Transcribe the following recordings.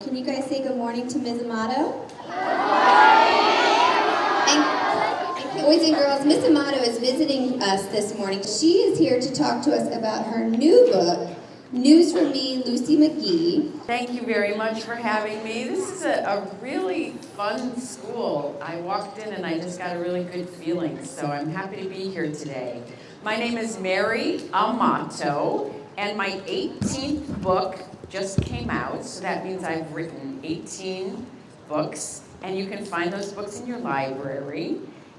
Can you guys say good morning to Ms. Amato? And boys and girls, Ms. Amato is visiting us this morning. She is here to talk to us about her new book, News from Me, Lucy McGee. Thank you very much for having me. This is a really fun school. I walked in and I just got a really good feeling, so I'm happy to be here today. My name is Mary Amato, and my 18th book just came out, so that means I've written 18 books, and you can find those books in your library.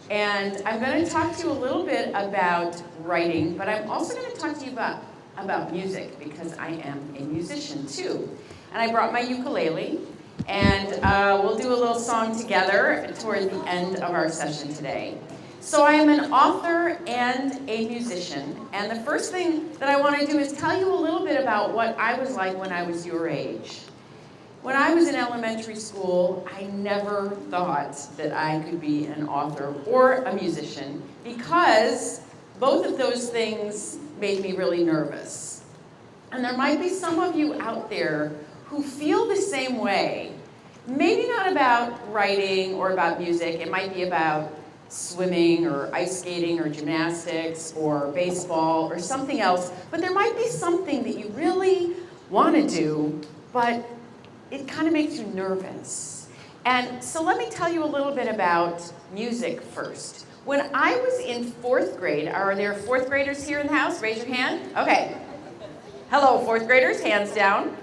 And I'm going to talk to you a little bit about writing, but I'm also going to talk to you about music, because I am a musician too. And I brought my ukulele, and we'll do a little song together toward the end of our session today. So I am an author and a musician, and the first thing that I want to do is tell you a little bit about what I was like when I was your age. When I was in elementary school, I never thought that I could be an author or a musician, because both of those things made me really nervous. And there might be some of you out there who feel the same way. Maybe not about writing or about music. It might be about swimming or ice skating or gymnastics or baseball or something else. But there might be something that you really want to do, but it kind of makes you nervous. And so let me tell you a little bit about music first. When I was in 4th grade, are there 4th graders here in the house? Raise your hand. Okay. Hello, 4th graders, hands down.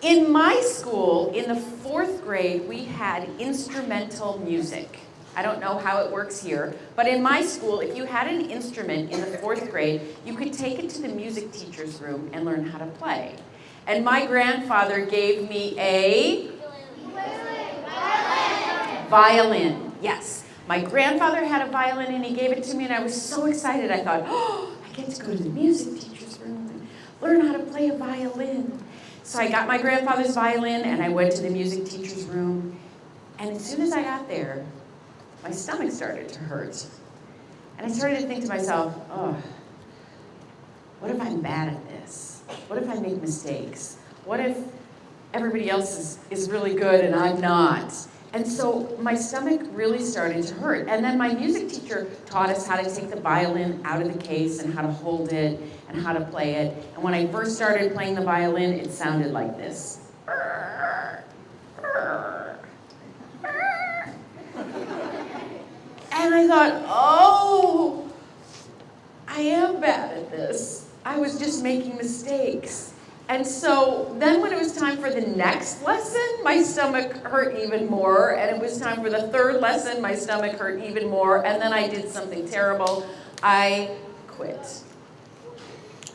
In my school, in the 4th grade, we had instrumental music. I don't know how it works here, but in my school, if you had an instrument in the 4th grade, you could take it to the music teacher's room and learn how to play. And my grandfather gave me a violin. Yes. My grandfather had a violin and he gave it to me, and I was so excited. I thought, oh, I get to go to the music teacher's room and learn how to play a violin. So I got my grandfather's violin and I went to the music teacher's room. And as soon as I got there, my stomach started to hurt. And I started to think to myself, oh, what if I'm bad at this? What if I make mistakes? What if everybody else is really good and I'm not? And so my stomach really started to hurt. And then my music teacher taught us how to take the violin out of the case and how to hold it and how to play it. And when I first started playing the violin, it sounded like this. And I thought, oh, I am bad at this. I was just making mistakes. And so then when it was time for the next lesson, my stomach hurt even more. And it was time for the 3rd lesson, my stomach hurt even more. And then I did something terrible. I quit.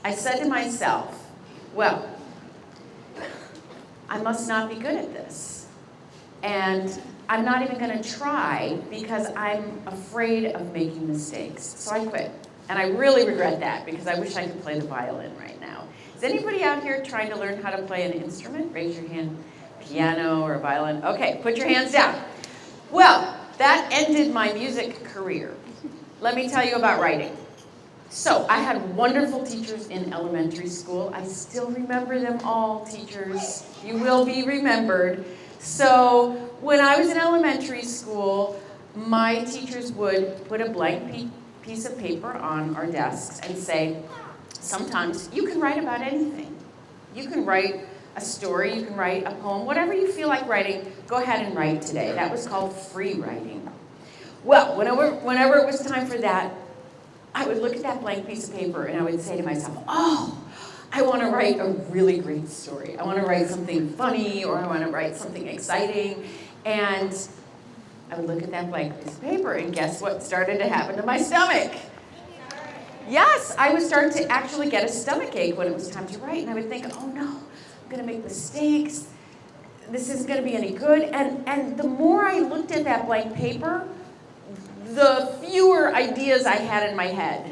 I said to myself, well, I must not be good at this. And I'm not even going to try because I'm afraid of making mistakes. So I quit. And I really regret that because I wish I could play the violin right now. Is anybody out here trying to learn how to play an instrument? Raise your hand. Piano or violin. Okay, put your hands down. Well, that ended my music career. Let me tell you about writing. So I had wonderful teachers in elementary school. I still remember them all, teachers. You will be remembered. So when I was in elementary school, my teachers would put a blank piece of paper on our desks and say, sometimes you can write about anything. You can write a story, you can write a poem, whatever you feel like writing, go ahead and write today. That was called free writing. Well, whenever it was time for that, I would look at that blank piece of paper and I would say to myself, oh, I want to write a really great story. I want to write something funny, or I want to write something exciting. And I would look at that blank piece of paper, and guess what started to happen to my stomach? Yes, I would start to actually get a stomach ache when it was time to write. And I would think, oh no, I'm going to make mistakes. This isn't going to be any good. And the more I looked at that blank paper, the fewer ideas I had in my head.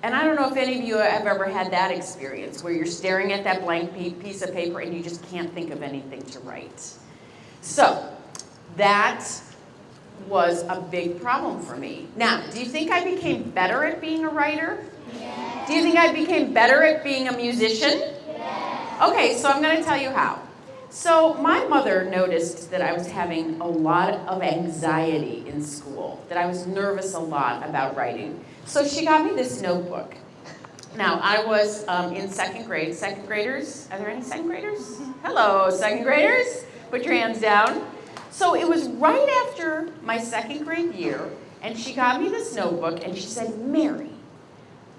And I don't know if any of you have ever had that experience where you're staring at that blank piece of paper and you just can't think of anything to write. So that was a big problem for me. Now, do you think I became better at being a writer? Yes. Do you think I became better at being a musician? Yes. Okay, so I'm going to tell you how. So my mother noticed that I was having a lot of anxiety in school, that I was nervous a lot about writing. So she got me this notebook. Now, I was in second grade. Second graders, are there any second graders? Hello, second graders. Put your hands down. So it was right after my second grade year, and she got me this notebook, and she said, Mary,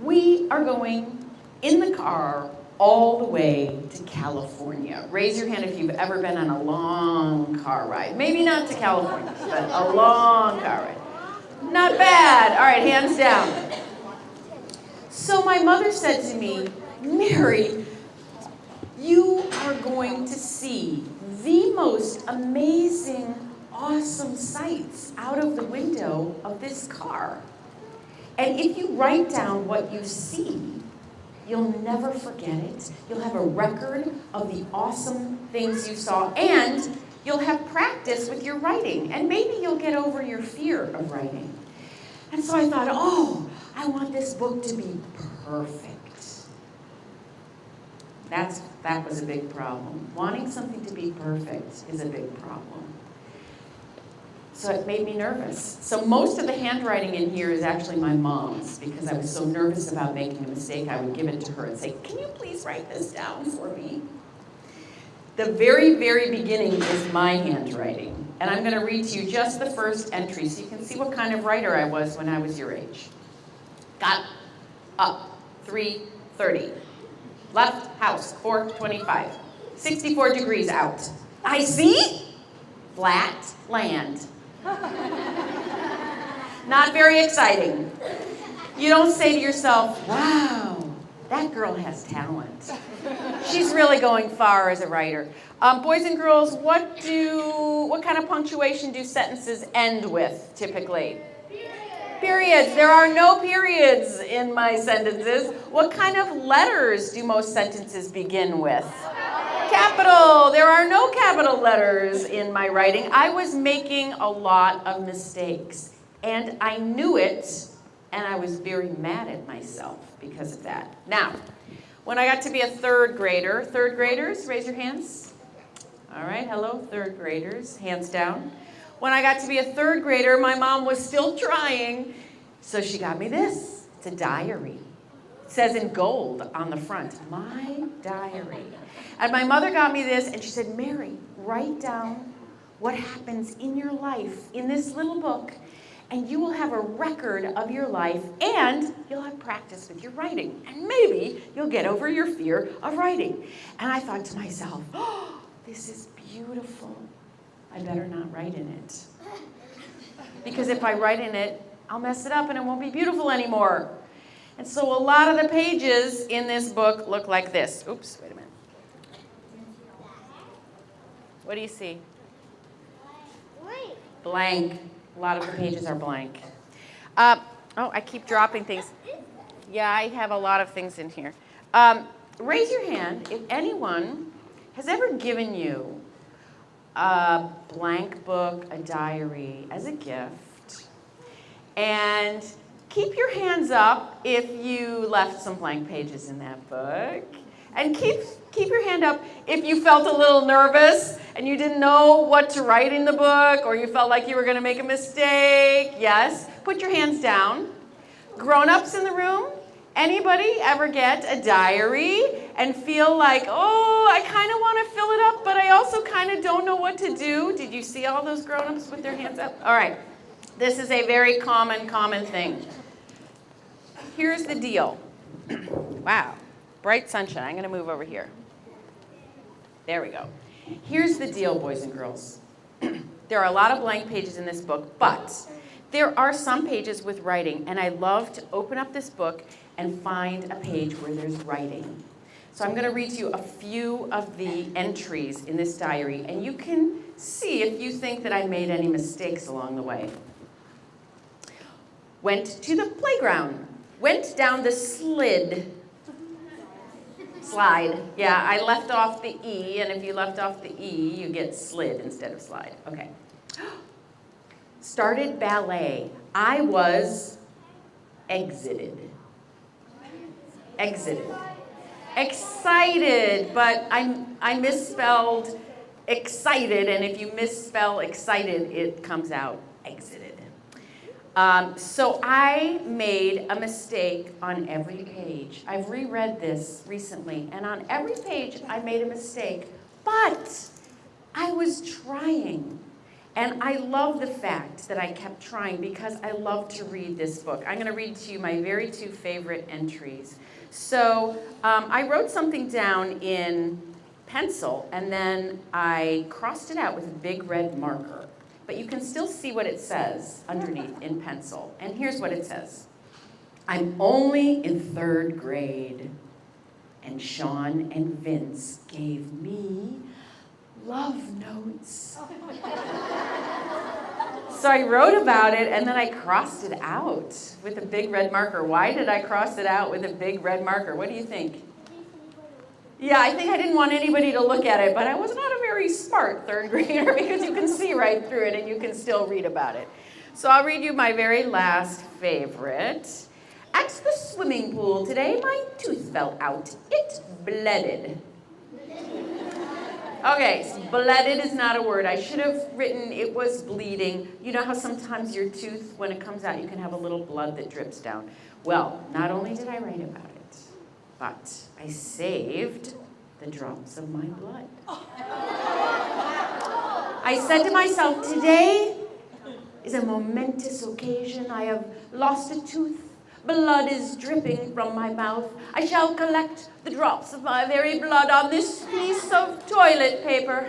we are going in the car all the way to California. Raise your hand if you've ever been on a long car ride. Maybe not to California, but a long car ride. Not bad. All right, hands down. So my mother said to me, Mary, you are going to see the most amazing, awesome sights out of the window of this car. And if you write down what you see, you'll never forget it. You'll have a record of the awesome things you saw, and you'll have practice with your writing, and maybe you'll get over your fear of writing. And so I thought, oh, I want this book to be perfect. That was a big problem. Wanting something to be perfect is a big problem. So it made me nervous. So most of the handwriting in here is actually my mom's, because I was so nervous about making a mistake, I would give it to her and say, can you please write this down for me? The very, very beginning is my handwriting. And I'm going to read to you just the first entry so you can see what kind of writer I was when I was your age. Got up, 3:30. Left house, 4:25. 64 degrees out. I see flat land. Not very exciting. You don't say to yourself, wow, that girl has talent. She's really going far as a writer. Boys and girls, what kind of punctuation do sentences end with typically? Periods. There are no periods in my sentences. What kind of letters do most sentences begin with? Capital. There are no capital letters in my writing. I was making a lot of mistakes, and I knew it, and I was very mad at myself because of that. Now, when I got to be a third graders, raise your hands. All right, hello, third graders, hands down. When I got to be a third grader, my mom was still trying, so she got me this. It's a diary. It says in gold on the front, my diary. And my mother got me this, and she said, Mary, write down what happens in your life in this little book, and you will have a record of your life, and you'll have practice with your writing, and maybe you'll get over your fear of writing. And I thought to myself, oh, this is beautiful. I better not write in it. Because if I write in it, I'll mess it up and it won't be beautiful anymore. And so a lot of the pages in this book look like this. Oops, wait a minute. What do you see? Blank. A lot of the pages are blank. Oh, I keep dropping things. Yeah, I have a lot of things in here. Raise your hand if anyone has ever given you a blank book, a diary, as a gift. And keep your hands up if you left some blank pages in that book. And keep your hand up if you felt a little nervous and you didn't know what to write in the book, or you felt like you were going to make a mistake. Yes, put your hands down. Grown-ups in the room, anybody ever get a diary and feel like, oh, I kind of want to fill it up, but I also kind of don't know what to do? Did you see all those grown-ups with their hands up? All right. This is a very common thing. Here's the deal. Wow. Bright sunshine. I'm going to move over here. There we go. Here's the deal, boys and girls. There are a lot of blank pages in this book, but there are some pages with writing, and I love to open up this book and find a page where there's writing. So I'm going to read to you a few of the entries in this diary, and you can see if you think that I made any mistakes along the way. Went to the playground. Went down the slide. Yeah, I left off the E, and if you left off the E, you get slid instead of slide. Okay. Started ballet. I was exited. Excited, but I misspelled excited, and if you misspell excited, it comes out exited. So I made a mistake on every page. I've reread this recently, and on every page I made a mistake, but I was trying. And I love the fact that I kept trying because I love to read this book. I'm going to read to you my very two favorite entries. So I wrote something down in pencil, and then I crossed it out with a big red marker. But you can still see what it says underneath in pencil. And here's what it says. I'm only in 3rd grade, and Sean and Vince gave me love notes. So I wrote about it, and then I crossed it out with a big red marker. Why did I cross it out with a big red marker? What do you think? Yeah, I think I didn't want anybody to look at it, but I was not a very smart 3rd grader because you can see right through it and you can still read about it. So I'll read you my very last favorite. At the swimming pool today, my tooth fell out. It bleeded. Okay, so bleeded is not a word. I should have written it was bleeding. You know how sometimes your tooth, when it comes out, you can have a little blood that drips down. Well, not only did I write about it, but I saved the drops of my blood. I said to myself, today is a momentous occasion. I have lost a tooth. Blood is dripping from my mouth. I shall collect the drops of my very blood on this piece of toilet paper.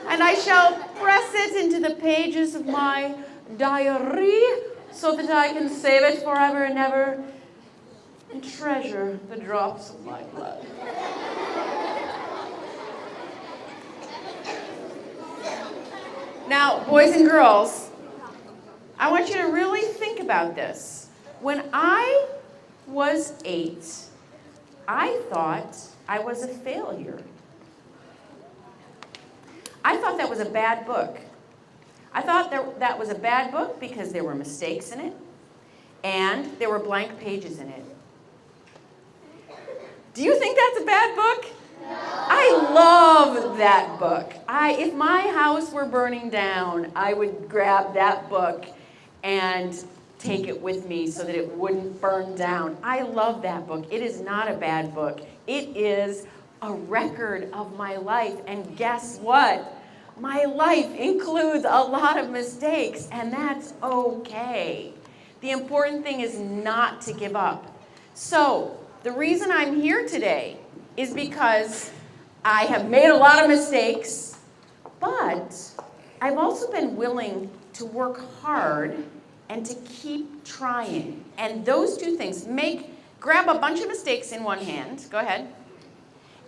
And I shall press it into the pages of my diary so that I can save it forever and ever and treasure the drops of my blood. Now, boys and girls, I want you to really think about this. When I was 8, I thought I was a failure. I thought that was a bad book. I thought that was a bad book because there were mistakes in it and there were blank pages in it. Do you think that's a bad book? No. I love that book. If my house were burning down, I would grab that book and take it with me so that it wouldn't burn down. I love that book. It is not a bad book. It is a record of my life. And guess what? My life includes a lot of mistakes, and that's okay. The important thing is not to give up. So the reason I'm here today is because I have made a lot of mistakes, but I've also been willing to work hard and to keep trying. And those two things, grab a bunch of mistakes in one hand, go ahead,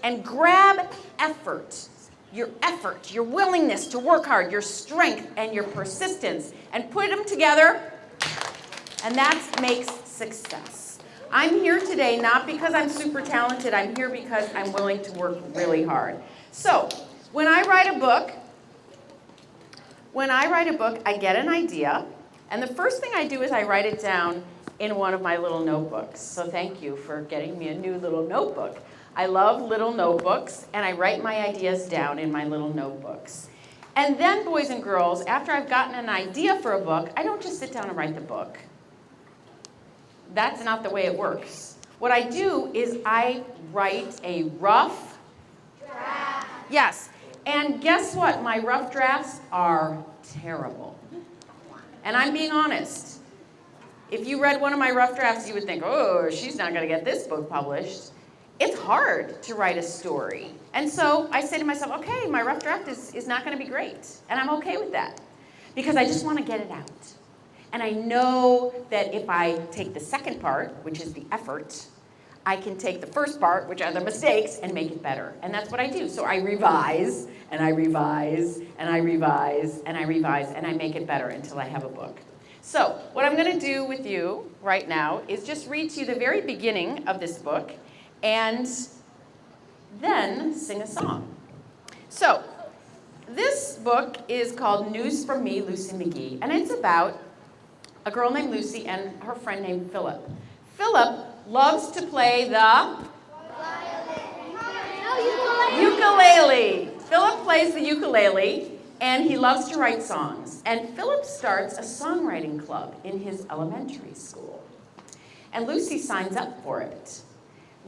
and grab effort, your willingness to work hard, your strength and your persistence, and put them together, and that makes success. I'm here today not because I'm super talented, I'm here because I'm willing to work really hard. So, when I write a book, I get an idea, and the first thing I do is I write it down in one of my little notebooks. So thank you for getting me a new little notebook. I love little notebooks, and I write my ideas down in my little notebooks. And then, boys and girls, after I've gotten an idea for a book, I don't just sit down and write the book. That's not the way it works. What I do is I write a rough draft. Yes, and guess what? My rough drafts are terrible. And I'm being honest. If you read one of my rough drafts, you would think, oh, she's not going to get this book published. It's hard to write a story. And so I say to myself, okay, my rough draft is not going to be great. And I'm okay with that because I just want to get it out. And I know that if I take the second part, which is the effort, I can take the first part, which are the mistakes, and make it better. And that's what I do. So I revise, and I revise, and I revise, and I revise, and I make it better until I have a book. So what I'm going to do with you right now is just read to you the very beginning of this book, and then sing a song. So this book is called News from Me, Lucy McGee, and it's about a girl named Lucy and her friend named Philip. Philip loves to play the violin. Ukulele. Philip plays the ukulele, and he loves to write songs. And Philip starts a songwriting club in his elementary school. And Lucy signs up for it.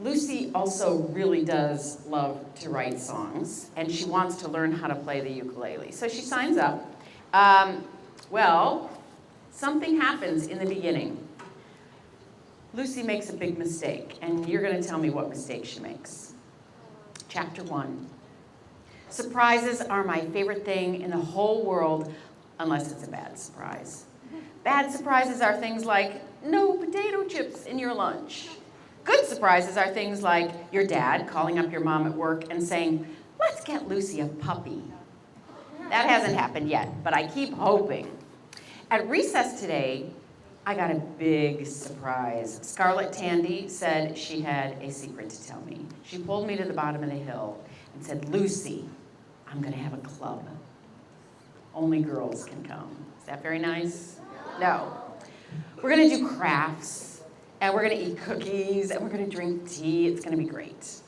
Lucy also really does love to write songs, and she wants to learn how to play the ukulele. So she signs up. Well, something happens in the beginning. Lucy makes a big mistake, and you're going to tell me what mistake she makes. Chapter 1. Surprises are my favorite thing in the whole world, unless it's a bad surprise. Bad surprises are things like no potato chips in your lunch. Good surprises are things like your dad calling up your mom at work and saying, let's get Lucy a puppy. That hasn't happened yet, but I keep hoping. At recess today, I got a big surprise. Scarlett Tandy said she had a secret to tell me. She pulled me to the bottom of the hill and said, Lucy, I'm going to have a club. Only girls can come. Is that very nice? No. We're going to do crafts, and we're going to eat cookies, and we're going to drink tea. It's going to be great.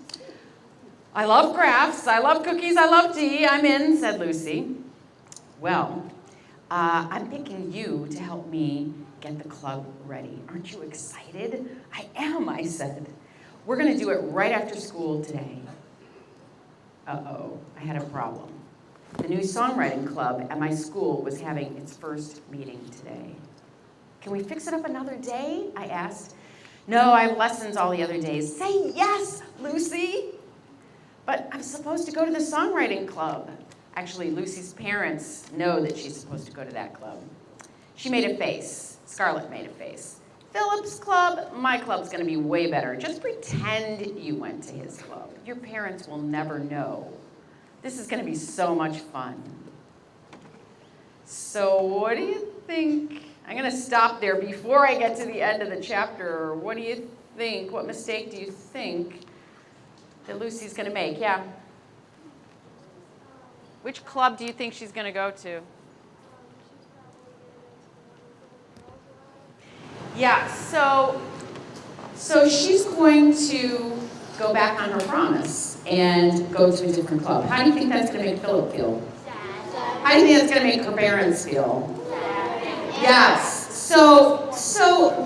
I love crafts. I love cookies. I love tea. I'm in, said Lucy. Well, I'm picking you to help me get the club ready. Aren't you excited? I am, I said. We're going to do it right after school today. Uh-oh, I had a problem. The new songwriting club at my school was having its first meeting today. Can we fix it up another day? I asked. No, I have lessons all the other days. Say yes, Lucy. But I'm supposed to go to the songwriting club. Actually, Lucy's parents know that she's supposed to go to that club. She made a face. Scarlett made a face. Philip's club, my club's going to be way better. Just pretend you went to his club. Your parents will never know. This is going to be so much fun. So what do you think? I'm going to stop there before I get to the end of the chapter. What do you think? What mistake do you think that Lucy's going to make? Yeah? Which club do you think she's going to go to? Yeah, so she's going to go back on her promise and go to a different club. How do you think that's going to make Philip feel? How do you think that's going to make her parents feel? Yes. So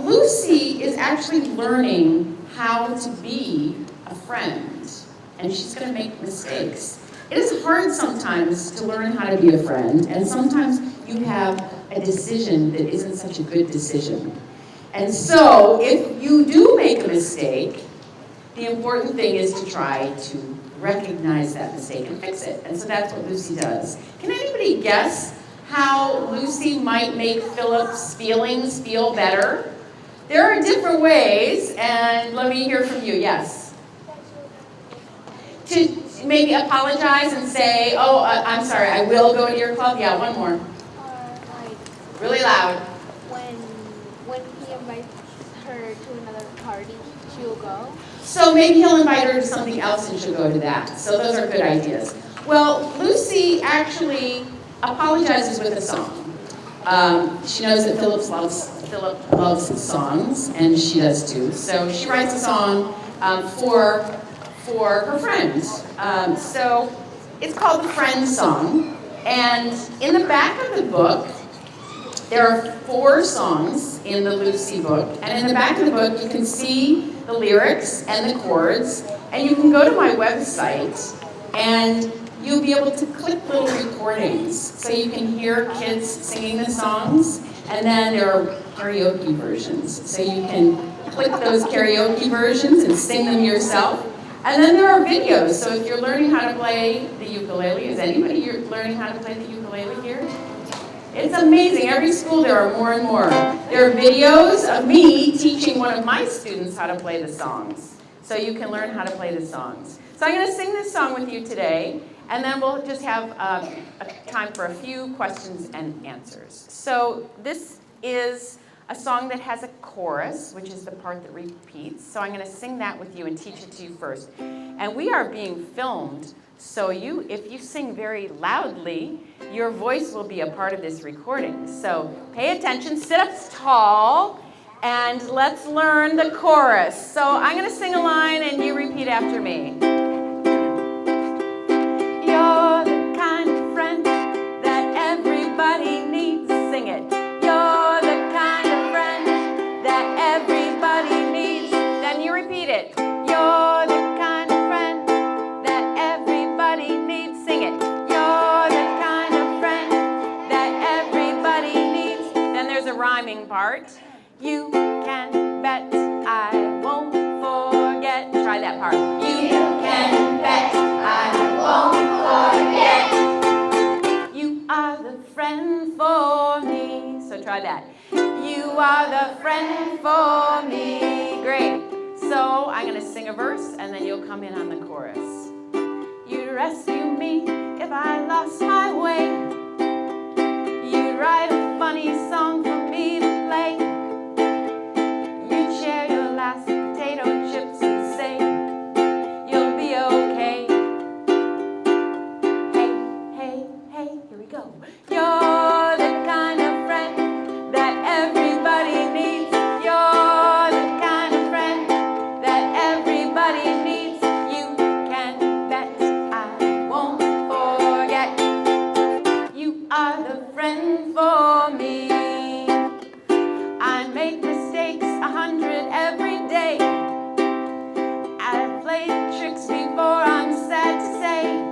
Lucy is actually learning how to be a friend, and she's going to make mistakes. It is hard sometimes to learn how to be a friend, and sometimes you have a decision that isn't such a good decision. And so, if you do make a mistake, the important thing is to try to recognize that mistake and fix it. And so that's what Lucy does. Can anybody guess how Lucy might make Philip's feelings feel better? There are different ways, and let me hear from you. Yes? To maybe apologize and say, oh, I'm sorry, I will go to your club? Yeah, one more. Really loud. When he invites her to another party, she'll go. So maybe he'll invite her to something else and she'll go to that. So those are good ideas. Well, Lucy actually apologizes with a song. She knows that Philip loves songs, and she does too. So she writes a song for her friend. So it's called the Friend Song. And in the back of the book, there are 4 songs in the Lucy book, and in the back of the book you can see the lyrics and the chords, and you can go to my website and you'll be able to click little recordings so you can hear kids singing the songs, and then there are karaoke versions, so you can click those karaoke versions and sing them yourself. And then there are videos, so if you're learning how to play the ukulele, is anybody here learning how to play the ukulele here? It's amazing. Every school there are more and more. There are videos of me teaching one of my students how to play the songs. So you can learn how to play the songs. So I'm going to sing this song with you today, and then we'll just have time for a few questions and answers. So this is a song that has a chorus, which is the part that repeats. So I'm going to sing that with you and teach it to you first. And we are being filmed, so if you sing very loudly, your voice will be a part of this recording. So pay attention, sit up tall, and let's learn the chorus. So I'm going to sing a line and you repeat after me. rhyming part. You can bet I won't forget. Try that part. You can bet I won't forget. You are the friend for me. So try that. You are the friend for me. Great. So I'm going to sing a verse, and then you'll come in on the chorus. You'd rescue me if I lost my way. You'd write a funny song for me to play. You'd share your last potato chips and say, you'll be okay. Hey, hey, hey, here we go. You're the kind of friend that everybody needs. You're the kind of friend that everybody needs. You can bet I won't forget. You are the friend for me. I make mistakes 100 every day. I've played tricks before, I'm sad to say.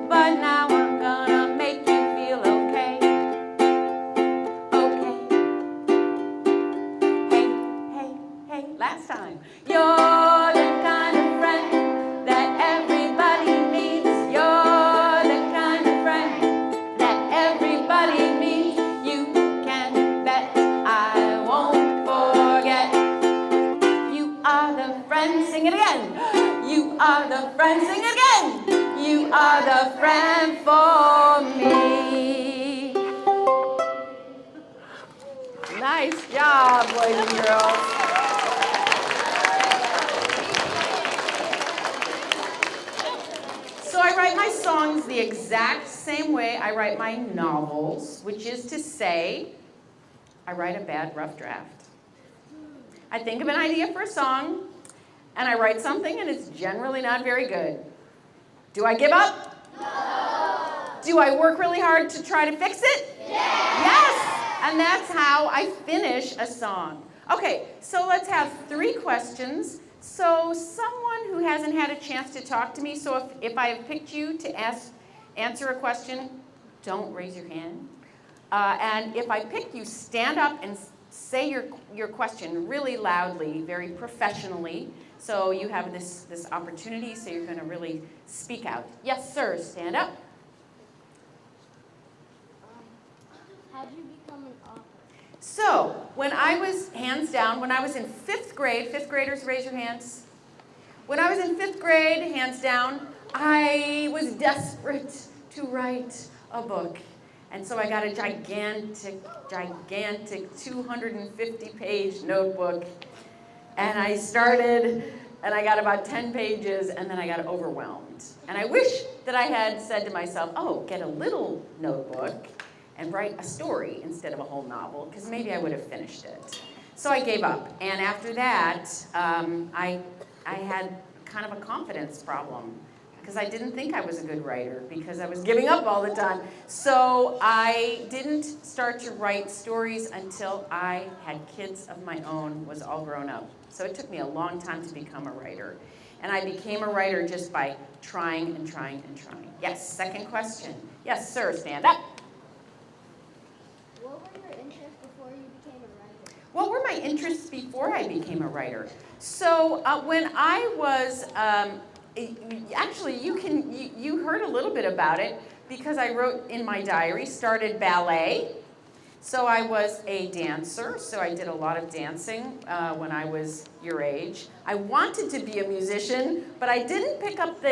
But now I'm gonna make you feel okay. Okay. Hey, hey, hey, last time. You're the kind of friend that everybody needs. You're the kind of friend that everybody needs. You can bet I won't forget. You are the friend, sing it again. You are the friend, sing it again. You are the friend for me. Nice job, boys and girls. So I write my songs the exact same way I write my novels, which is to say, I write a bad rough draft. I think of an idea for a song, and I write something, and it's generally not very good. Do I give up? No. Do I work really hard to try to fix it? Yes. And that's how I finish a song. Okay, so let's have 3 questions. So someone who hasn't had a chance to talk to me, so if I have picked you to answer a question, don't raise your hand. And if I pick you, stand up and say your question really loudly, very professionally. So you have this opportunity, so you're going to really speak out. Yes, sir, stand up. How did you become an author? So, when I was, hands down, when I was in 5th grade, 5th graders, raise your hands. When I was in 5th grade, hands down, I was desperate to write a book. And so I got a gigantic 250-page notebook. And I started, and I got about 10 pages, and then I got overwhelmed. And I wish that I had said to myself, oh, get a little notebook and write a story instead of a whole novel, because maybe I would have finished it. So I gave up. And after that, I had kind of a confidence problem, because I didn't think I was a good writer, because I was giving up all the time. So I didn't start to write stories until I had kids of my own, was all grown up. So it took me a long time to become a writer. And I became a writer just by trying and trying and trying. Yes, second question. Yes, sir, stand up. What were your interests before you became a writer? What were my interests before I became a writer? So when I was, actually you heard a little bit about it, because I wrote in my diary, started ballet. So I was a dancer, so I did a lot of dancing when I was your age. I wanted to be a musician, but I didn't pick up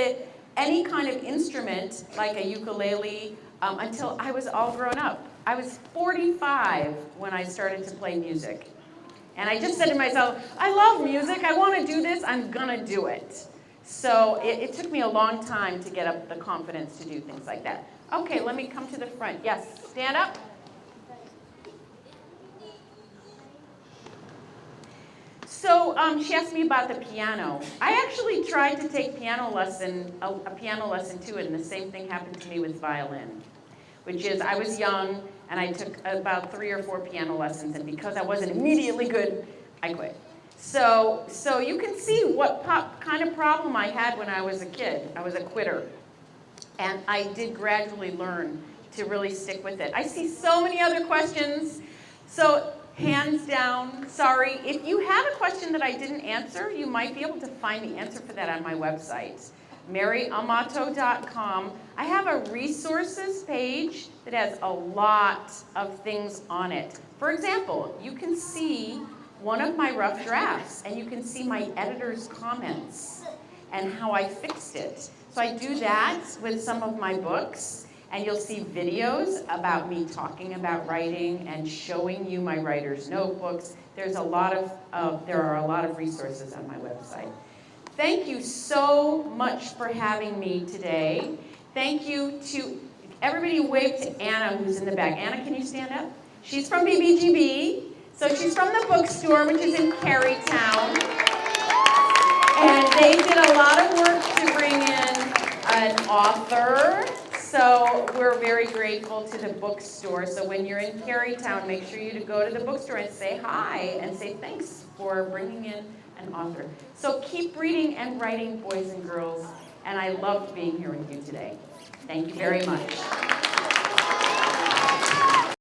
any kind of instrument, like a ukulele, until I was all grown up. I was 45 when I started to play music. And I just said to myself, I love music, I want to do this, I'm gonna do it. So it took me a long time to get up the confidence to do things like that. Okay, let me come to the front. Yes, stand up. So she asked me about the piano. I actually tried to take a piano lesson too, and the same thing happened to me with violin, which is I was young and I took about 3 or 4 piano lessons, and because I wasn't immediately good, I quit. So you can see what kind of problem I had when I was a kid. I was a quitter. And I did gradually learn to really stick with it. I see so many other questions. So hands down, sorry. If you had a question that I didn't answer, you might be able to find the answer for that on my website, maryamato.com. I have a resources page that has a lot of things on it. For example, you can see one of my rough drafts, and you can see my editor's comments and how I fixed it. So I do that with some of my books, and you'll see videos about me talking about writing and showing you my writer's notebooks. There are a lot of resources on my website. Thank you so much for having me today. Thank you to everybody. Wave to Anna, who's in the back. Anna, can you stand up? She's from BBGB. So she's from the bookstore, which is in Carytown. And they did a lot of work to bring in an author. So we're very grateful to the bookstore. So when you're in Carytown, make sure you go to the bookstore and say hi and say thanks for bringing in an author. So keep reading and writing, boys and girls. And I loved being here with you today. Thank you very much.